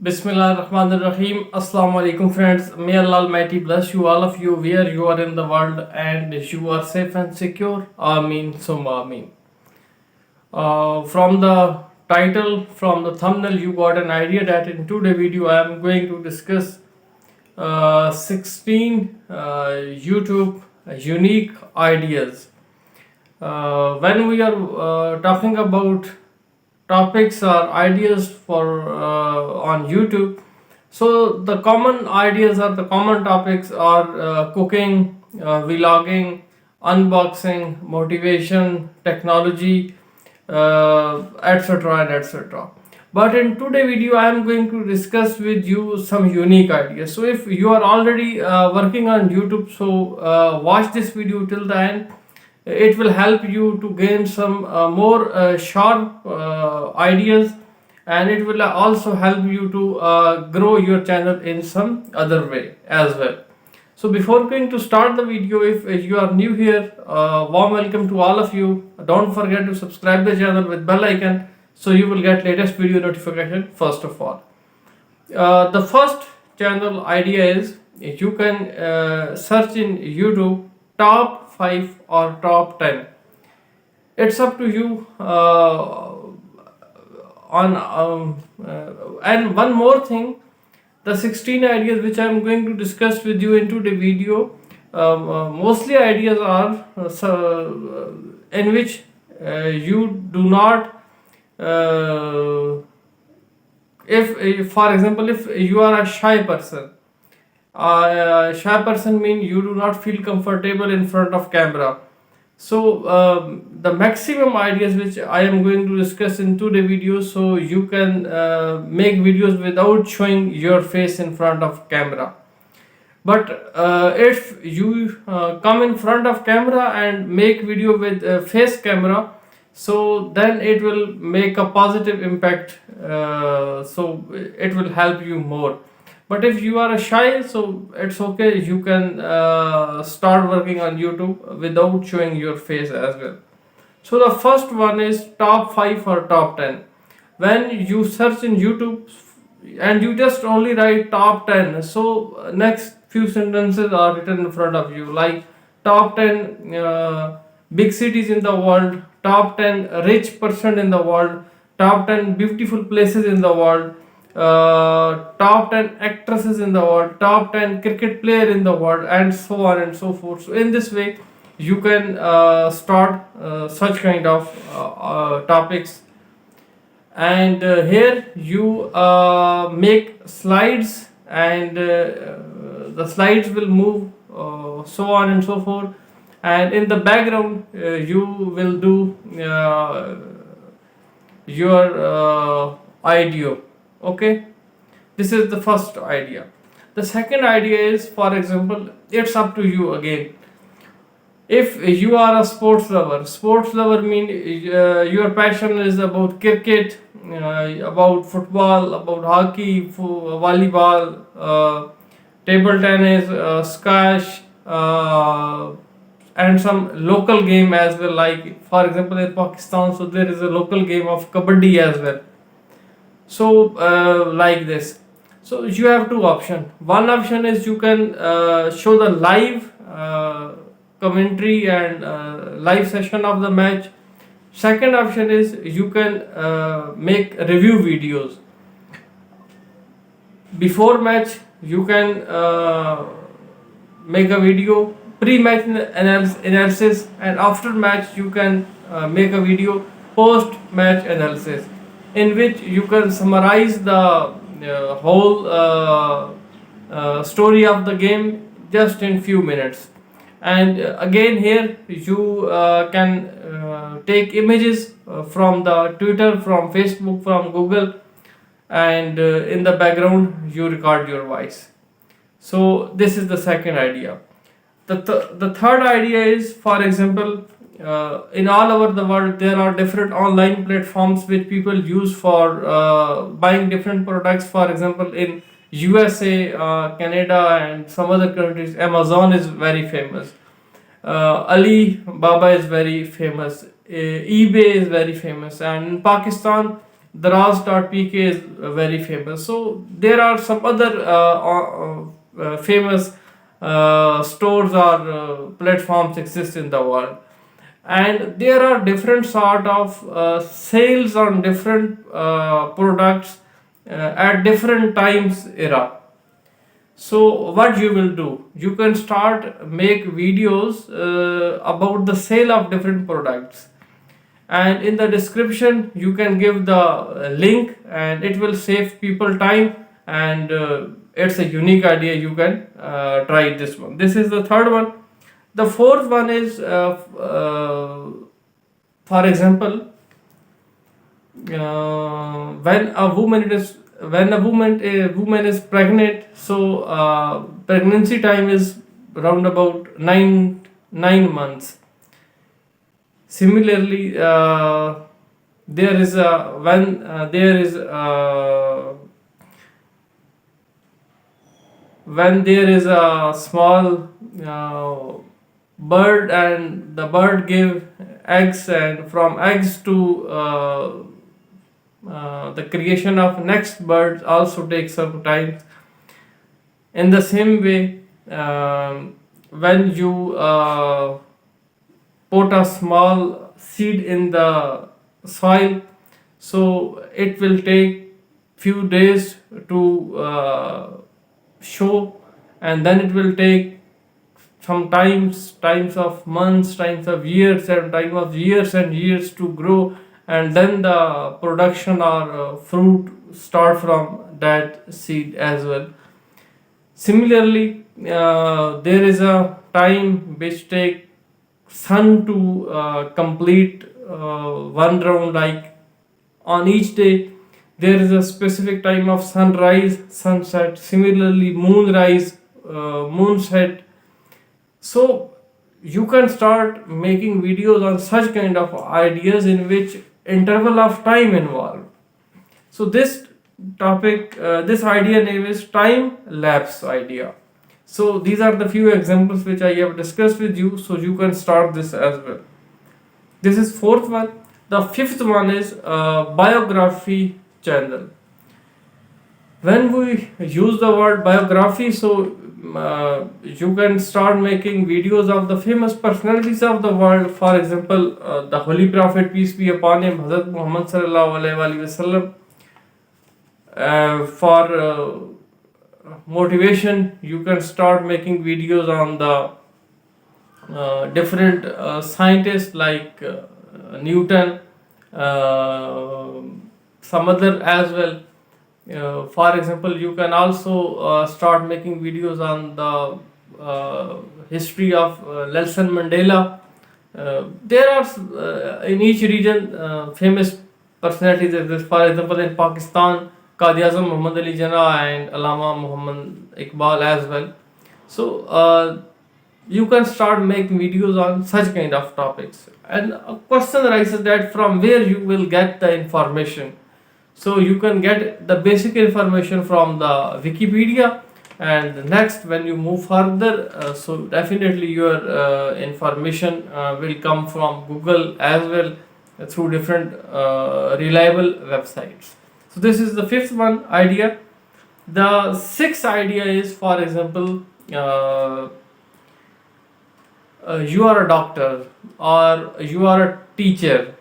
Bismillahirrahmanirrahim. Assalamu alaikum friends. May Allah Almighty bless you, all of you, where you are in the world and you are safe and secure. Ameen summa ameen. From the title, from the thumbnail, you got an idea that in today's video I am going to discuss 16 YouTube unique ideas. When we are talking about topics or ideas for on YouTube, so the common ideas or the common topics are cooking, vlogging, unboxing, motivation, technology, etc. and etc. But in today's video I am going to discuss with you some unique ideas. So if you are already working on YouTube, so watch this video till the end. It will help you to gain some more sharp ideas, and it will also help you to grow your channel in some other way as well. So before going to start the video, if you are new here, warm welcome to all of you. Don't forget to subscribe the channel with bell icon so you will get latest video notification first of all. The first channel idea is you can search in YouTube top 5 or top 10. It's up to you. And one more thing, the 16 ideas which I am going to discuss with you into the video, mostly ideas are in which you do not if for example, if you are a shy person, shy person means you do not feel comfortable in front of camera. So the maximum ideas which I am going to discuss in today's video, so you can make videos without showing your face in front of camera. But if you come in front of camera and make video with face camera, so then it will make a positive impact, so it will help you more. But if you are a shy, so it's okay, you can start working on YouTube without showing your face as well. So the first one is top 5 or top 10. When you search in YouTube and you just only write top 10, so next few sentences are written in front of you, like top 10 big cities in the world, top 10 rich person in the world, top 10 beautiful places in the world, top 10 actresses in the world, top 10 cricket player in the world, and so on and so forth. So in this way you can start such kind of topics, and here you make slides, and the slides will move, so on and so forth, and in the background you will do your audio. Okay, this is the first idea. The second idea is, for example, it's up to you again. If you are a sports lover mean your passion is about cricket, about football, about hockey, volleyball, table tennis, squash, and some local game as well, like for example in Pakistan, so there is a local game of kabaddi as well. So like this, so you have two options. One option is you can show the live commentary and live session of the match. Second option is you can make review videos. Before match you can make a video, pre-match analysis, and after match you can make a video post-match analysis, in which you can summarize the whole story of the game just in few minutes. And again here you can take images from the Twitter, from Facebook, from Google, and in the background you record your voice. So this is the second idea. The third idea is, for example, in all over the world there are different online platforms which people use for buying different products. For example, in USA, Canada, and some other countries, Amazon is very famous, Alibaba is very famous, eBay is very famous, and in Pakistan Daraz.pk is very famous. So there are some other famous stores or platforms exist in the world, and there are different sort of sales on different products at different times era. So what you will do, you can start make videos about the sale of different products, and in the description you can give the link, and it will save people time, and it's a unique idea. You can try this one. This is the third one. The fourth one is for example, when a woman is pregnant, so pregnancy time is around about nine months. Similarly, there is a when there is a small bird, and the bird give eggs, and from eggs to the creation of next bird also takes some time. In the same way, when you put a small seed in the soil, so it will take few days to show, and then it will take times of months, times of years, and time of years and years to grow, and then the production or fruit start from that seed as well. Similarly, there is a time which take sun to complete one round. Like on each day, there is a specific time of sunrise, sunset. Similarly, moonrise, moonset. So you can start making videos on such kind of ideas in which interval of time involved. So this idea name is time lapse idea. So these are the few examples which I have discussed with you, so you can start this as well. This is fourth one. The fifth one is biography channel. When we use the word biography, so you can start making videos of the famous personalities of the world. For example, the Holy Prophet, peace be upon him, Hazrat Muhammad sallallahu alaihi wasallam. For motivation, you can start making videos on the different scientists like Newton, some other as well. For example, you can also start making videos on the history of Nelson Mandela. There are in each region famous personalities exist. For example, in Pakistan, Qaid-e-Azam Muhammad Ali Jinnah and Allama Muhammad Iqbal as well. So you can start making videos on such kind of topics. And a question arises that from where you will get the information. So you can get the basic information from the Wikipedia, and next when you move further, so definitely your information will come from Google as well, through different reliable websites. So this is the fifth one idea. The sixth idea is, for example, you are a doctor or you are a teacher,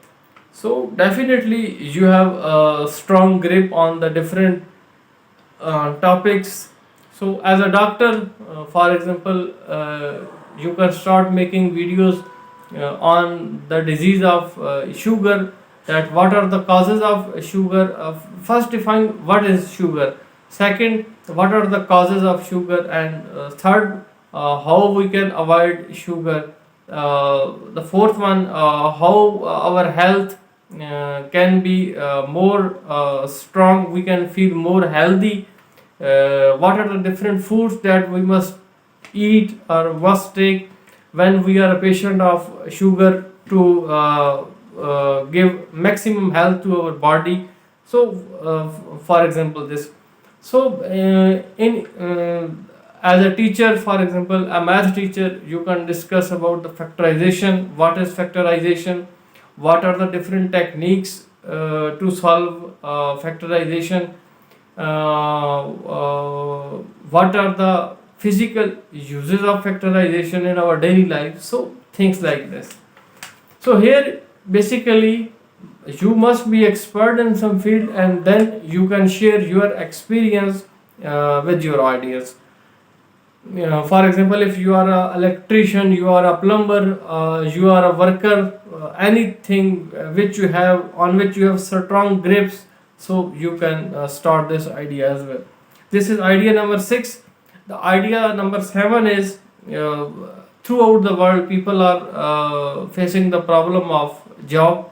so definitely you have a strong grip on the different topics. So as a doctor, for example, you can start making videos on the disease of sugar, that what are the causes of sugar. First define what is sugar, second what are the causes of sugar, and third how we can avoid sugar. The fourth one, how our health can be more strong, we can feel more healthy. What are the different foods that we must eat or must take when we are a patient of sugar to give maximum health to our body. So for example this. So in as a teacher, for example a math teacher, you can discuss about the factorization. What is factorization, what are the different techniques to solve factorization, what are the physical uses of factorization in our daily life, so things like this. So here basically you must be expert in some field, and then you can share your experience with your audience. For example, if you are an electrician, you are a plumber, you are a worker, anything which you have on which you have strong grips, so you can start this idea as well. This is idea number 6. The idea number 7 is throughout the world people are facing the problem of job.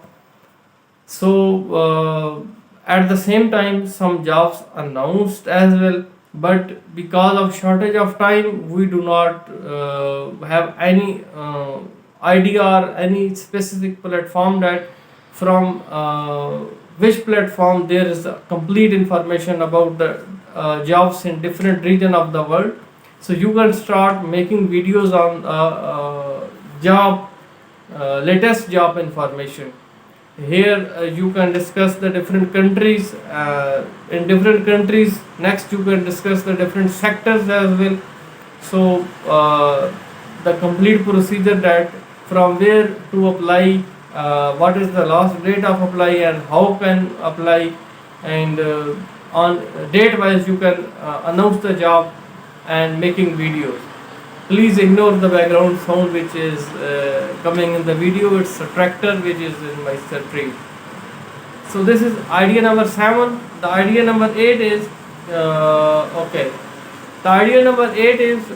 So at the same time some jobs announced as well, but because of shortage of time we do not have any idea or any specific platform that from which platform there is complete information about the jobs in different region of the world. So you can start making videos on job latest job information. Here you can discuss the different countries in different countries. Next you can discuss the different sectors as well. So the complete procedure that from where to apply, what is the last date of apply and how can apply, and on date wise you can announce the job and making videos. Please ignore the background sound which is coming in the video. It's a tractor which is in my street. So this is idea number 7. The idea number 8 is okay. The idea number 8 is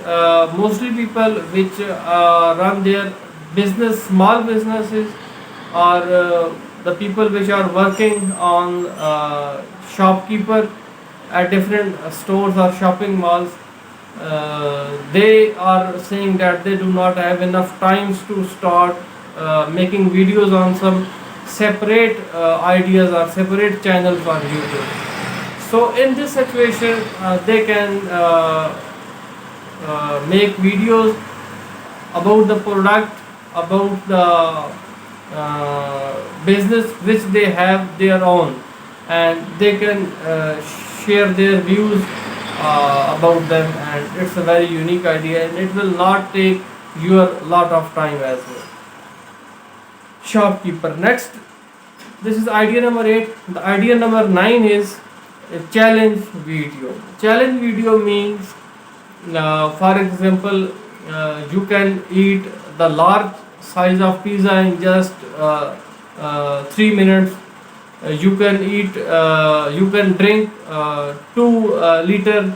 mostly people which run their business, small businesses, or the people which are working on shopkeeper at different stores or shopping malls. They are saying that they do not have enough times to start making videos on some separate ideas or separate channels on YouTube. So in this situation they can make videos about the product, about the business which they have their own, and they can share their views about them, and it's a very unique idea and it will not take your lot of time as well. Shopkeeper. Next, this is idea number 8. The idea number 9 is a challenge video. Challenge video means for example you can eat the large size of pizza in just 3 minutes. You can eat you can drink 2 liter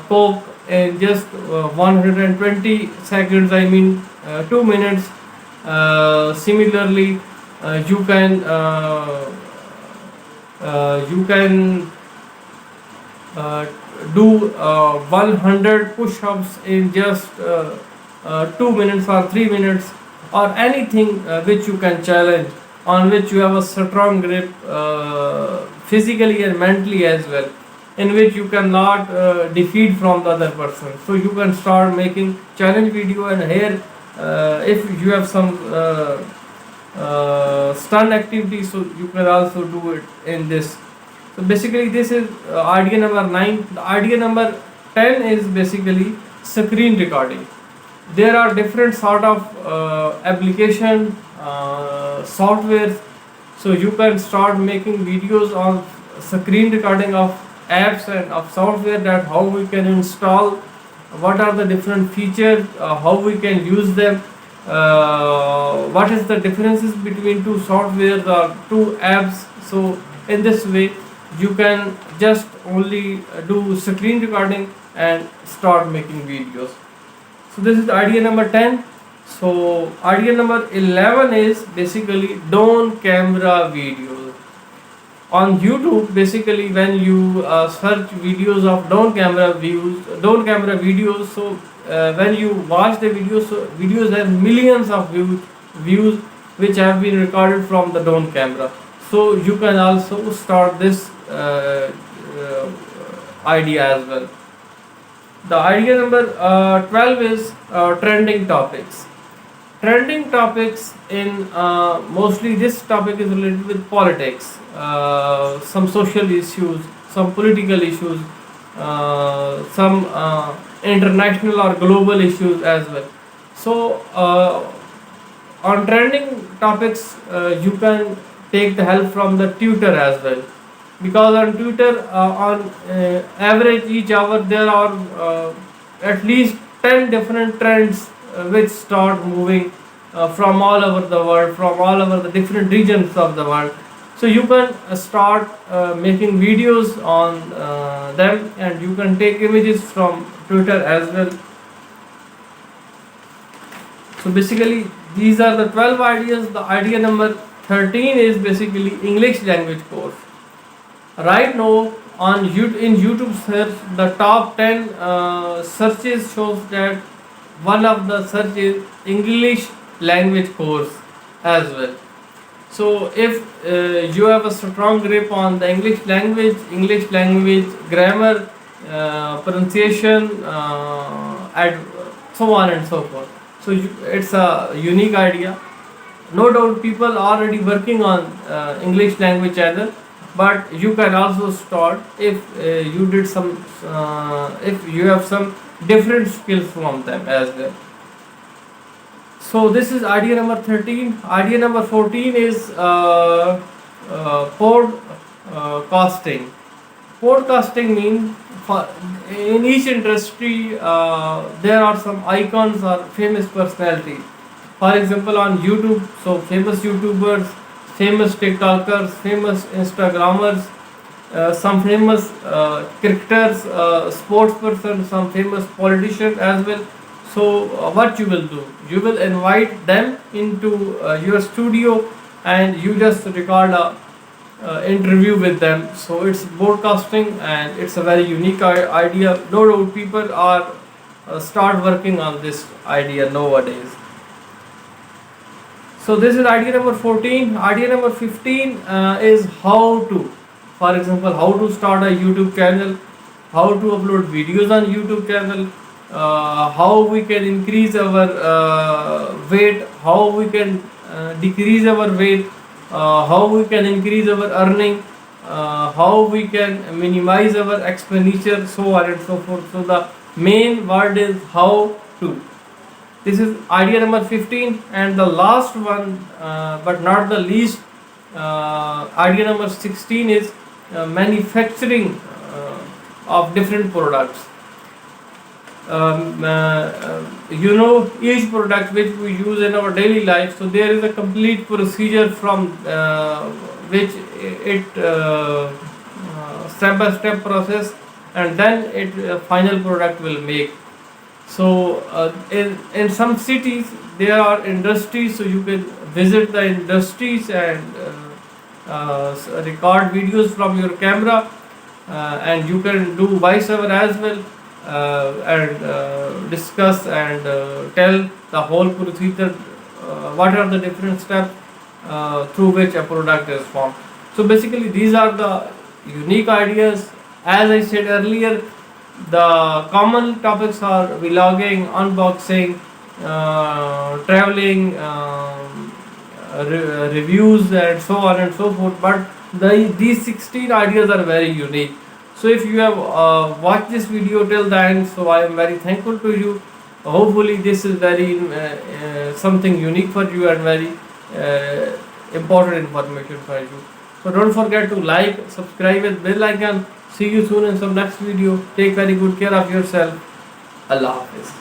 coke in just 120 seconds, I mean 2 minutes. Similarly you can do 100 push-ups in just 2 minutes or 3 minutes, or anything which you can challenge, on which you have a strong grip physically and mentally as well, in which you cannot defeat from the other person. So you can start making challenge video, and here if you have some stunt activity, so you can also do it in this. So basically this is idea number 9. The idea number 10 is basically screen recording. There are different sort of application softwares, so you can start making videos on screen recording of apps and of software, that how we can install, what are the different features, how we can use them, what is the differences between two softwares or two apps. So in this way you can just only do screen recording and start making videos. So this is idea number 10. So idea number 11 is basically drone camera videos. On YouTube, basically when you search videos of drone camera videos, so when you watch the videos, so videos have millions of views which have been recorded from the drone camera. So you can also start this idea as well. The idea number 12 is trending topics. trending topics in mostly this topic is related with politics, some social issues, some political issues, some international or global issues as well. So on trending topics, you can take the help from the Twitter as well, because on Twitter, on average each hour there are at least 10 different trends which start moving from all over the world, from all over the different regions of the world. So you can start making videos on them, and you can take images from Twitter as well. So basically these are the 12 ideas. The idea number 13 is basically English language course. Right now on in YouTube search, the top 10 searches shows that one of the search is English language course as well. So if you have a strong grip on the English language grammar, pronunciation, and so on and so forth. So it's a unique idea. No doubt people are already working on English language channel, but you can also start if you did some if you have some different skills from them as well. So this is idea number 13. Idea number 14 is podcasting. Podcasting means in each industry there are some icons or famous personalities. For example, on YouTube, so famous YouTubers, famous TikTokers, famous Instagrammers, some famous cricketers, sports person, some famous politicians as well. So what you will do? You will invite them into your studio, and you just record a interview with them. So it's broadcasting, and it's a very unique idea. No doubt people are start working on this idea nowadays. So this is idea number 14. Idea number 15 is how to. For example, how to start a YouTube channel, how to upload videos on YouTube channel, how we can increase our weight, how we can decrease our weight, how we can increase our earning, how we can minimize our expenditure, so on and so forth. So the main word is how to. This is idea number 15, and the last one, but not the least, idea number 16 is manufacturing of different products. Each product which we use in our daily life, so there is a complete procedure from which it step by step process, and then it final product will make. So in some cities there are industries, so you can visit the industries and record videos from your camera, and you can do voiceover as well, and discuss and tell the whole procedure, what are the different steps through which a product is formed. So basically these are the unique ideas. As I said earlier, the common topics are vlogging, unboxing, traveling, reviews, and so on and so forth. But these 16 ideas are very unique. So if you have watched this video till the end, so I am very thankful to you. Hopefully this is very something unique for you and very important information for you. So don't forget to like, subscribe with bell icon. See you soon in some next video. Take very good care of yourself. Allah Hafiz.